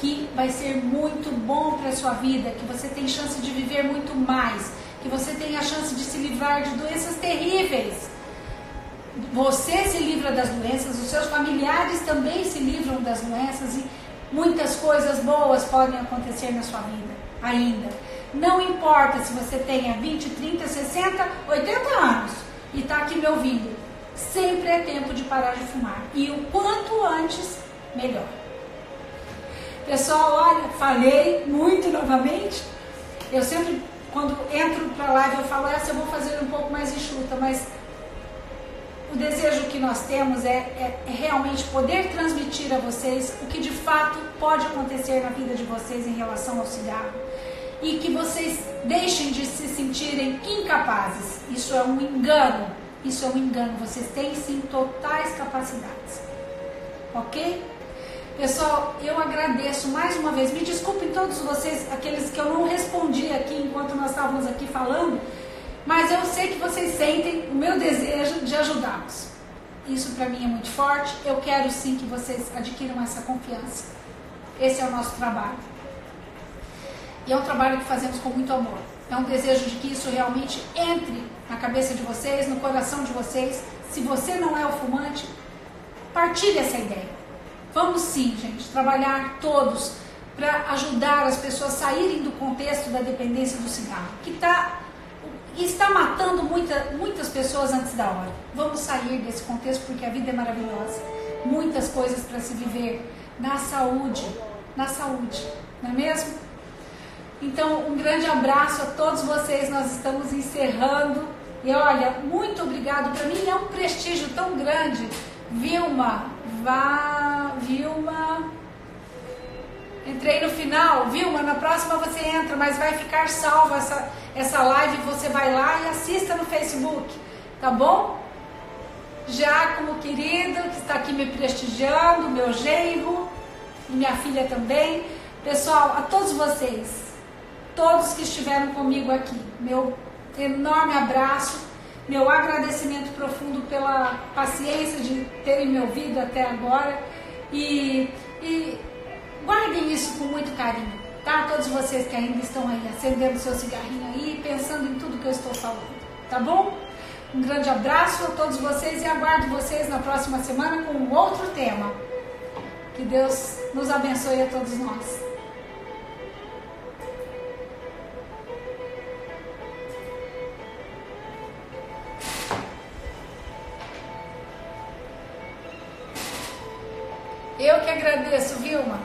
que vai ser muito bom para a sua vida, que você tem chance de viver muito mais, que você tem a chance de se livrar de doenças terríveis. Você se livra das doenças, os seus familiares também se livram das doenças e muitas coisas boas podem acontecer na sua vida ainda. Não importa se você tenha 20, 30, 60, 80 anos e está aqui me ouvindo. Sempre é tempo de parar de fumar. E o quanto antes, melhor. Pessoal, olha, falei muito novamente. Eu sempre, quando entro para a live, eu falo, essa eu vou fazer um pouco mais enxuta, mas o desejo que nós temos é realmente poder transmitir a vocês o que de fato pode acontecer na vida de vocês em relação ao cigarro. E que vocês deixem de se sentirem incapazes. Isso é um engano. Isso é um engano. Vocês têm sim totais capacidades. Ok? Pessoal, eu agradeço mais uma vez. Me desculpem todos vocês, aqueles que eu não respondi aqui enquanto nós estávamos aqui falando. Mas eu sei que vocês sentem o meu desejo de ajudá-los. Isso para mim é muito forte. Eu quero sim que vocês adquiram essa confiança. Esse é o nosso trabalho. E é um trabalho que fazemos com muito amor. É um desejo de que isso realmente entre na cabeça de vocês, no coração de vocês. Se você não é o fumante, partilhe essa ideia. Vamos sim, gente, trabalhar todos para ajudar as pessoas a saírem do contexto da dependência do cigarro, que está matando muitas pessoas antes da hora. Vamos sair desse contexto porque a vida é maravilhosa. Muitas coisas para se viver na saúde, não é mesmo? Então, um grande abraço a todos vocês. Nós estamos encerrando. E olha, muito obrigado. Para mim é um prestígio tão grande. Vilma, entrei no final. Vilma, na próxima você entra, mas vai ficar salva essa live. Você vai lá e assista no Facebook, tá bom? Giacomo, querido, que está aqui me prestigiando, meu genro e minha filha também. Pessoal, a todos vocês, todos que estiveram comigo aqui, meu enorme abraço, meu agradecimento profundo pela paciência de terem me ouvido até agora e guardem isso com muito carinho, tá? Todos vocês que ainda estão aí acendendo seu cigarrinho aí, pensando em tudo que eu estou falando, tá bom? Um grande abraço a todos vocês e aguardo vocês na próxima semana com um outro tema. Que Deus nos abençoe a todos nós. Eu que agradeço, Vilma.